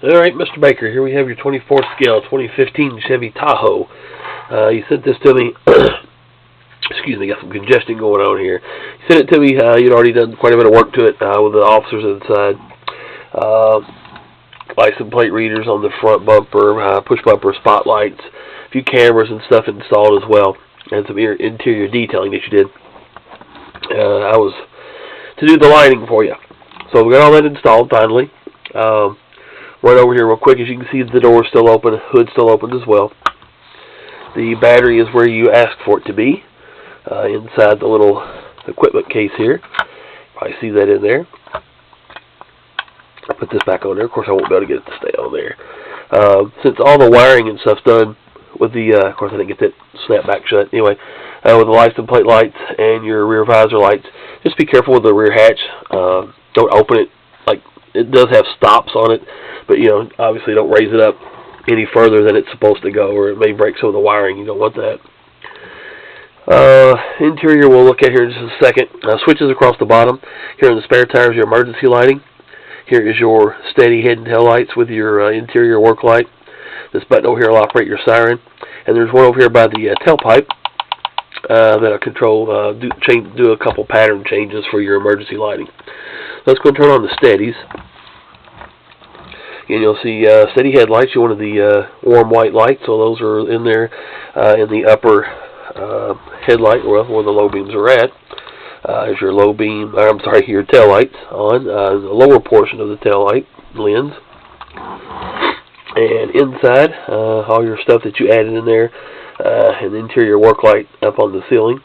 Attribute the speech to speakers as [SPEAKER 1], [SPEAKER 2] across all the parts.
[SPEAKER 1] Alright, Mr. Baker, here we have your 24 scale 2015 Chevy Tahoe. You sent this to me. Excuse me, got some congestion going on here. You sent it to me. You'd already done quite a bit of work to it with the officers inside. License plate readers on the front bumper, push bumper spotlights, a few cameras and stuff installed as well, and some interior detailing that you did. I was to do the lighting for you. So we got all that installed finally. Right over here real quick, as you can see, the door is still open, the hood's still open as well. The battery is where you asked for it to be, inside the little equipment case here. Probably see that in there. I'll put this back on there. Of course, I won't be able to get it to stay on there. Since all the wiring and stuff's done with the, of course I didn't get that snap back shut. Anyway, with the license plate lights and your rear visor lights, just be careful with the rear hatch. Don't open it. Like, it does have stops on it, but you know, obviously don't raise it up any further than it's supposed to go, or it may break some of the wiring. You don't want that. Interior we'll look at here in just a second. Switches across the bottom. Here in the spare tires, your emergency lighting. Here is your steady head and tail lights with your interior work light. This button over here will operate your siren, and there's one over here by the tailpipe that'll control, do a couple pattern changes for your emergency lighting. Let's go and turn on the steadies. And you'll see steady headlights. You wanted the warm white lights, so those are in there in the upper headlight, where the low beams are at. Is your low beam, your tail lights on the lower portion of the tail light lens. And inside, all your stuff that you added in there, and the interior work light up on the ceiling.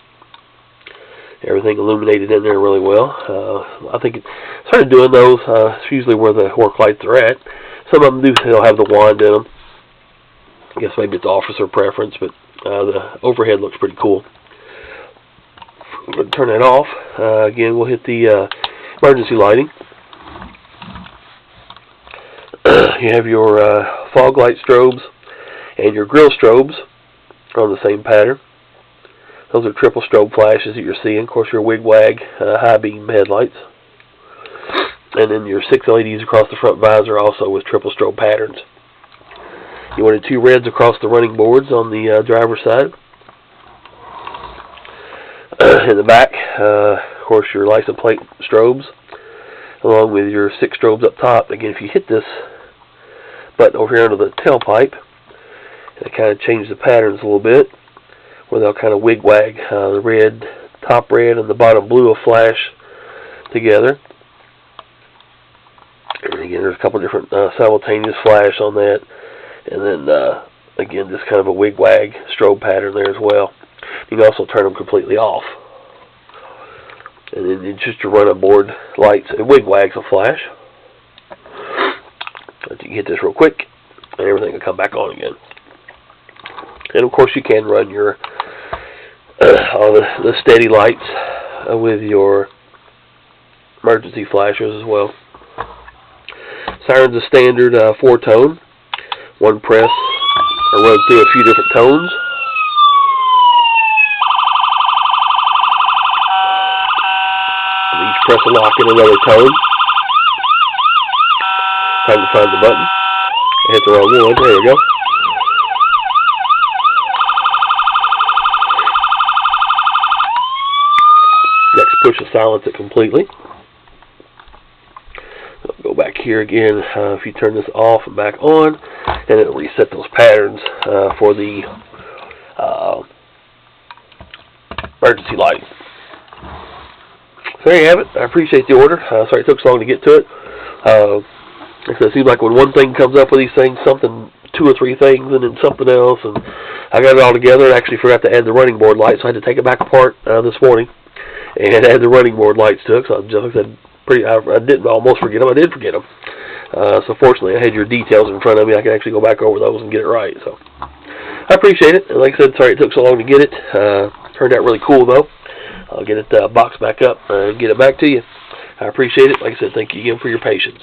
[SPEAKER 1] Everything illuminated in there really well. I think it started doing those. It's usually where the work lights are at. Some of them do still have the wand in them. I guess maybe it's officer preference, but the overhead looks pretty cool. I'm going to turn that off. Again, we'll hit the emergency lighting. You have your fog light strobes and your grille strobes on the same pattern. Those are triple strobe flashes that you're seeing. Of course, your wig-wag high beam headlights. And then your 6 LEDs across the front visor also with triple strobe patterns. You wanted 2 reds across the running boards on the driver's side. In the back, of course, your license plate strobes, along with your 6 strobes up top. Again, if you hit this button over here under the tailpipe, it kind of changes the patterns a little bit, where they'll kind of wig-wag. The red, top red, and the bottom blue will flash together. And again, there's a couple different simultaneous flash on that. And then, again, just kind of a wig-wag strobe pattern there as well. You can also turn them completely off. And then it's just your run-on board lights and wig-wags will flash. But you can hit this real quick, and everything will come back on again. And of course, you can run your all the steady lights with your emergency flashers as well. Siren's a standard 4-tone. One press or run through a few different tones. And each press will lock in another tone. Time to find the button. I hit the wrong one. There you go. Next push will silence it completely. Go back here again. If you turn this off and back on, and it'll reset those patterns for the emergency lighting. So there you have it. I appreciate the order. Sorry it took so long to get to it. It seems like when one thing comes up with these things, something, 2 or 3 things, and then something else, and I got it all together. I actually forgot to add the running board lights, so I had to take it back apart this morning and add the running board lights to it. So like I said, I didn't almost forget them. I did forget them. So fortunately, I had your details in front of me. I can actually go back over those and get it right. So I appreciate it. And like I said, sorry it took so long to get it. Turned out really cool though. I'll get it boxed back up and get it back to you. I appreciate it. Like I said, thank you again for your patience.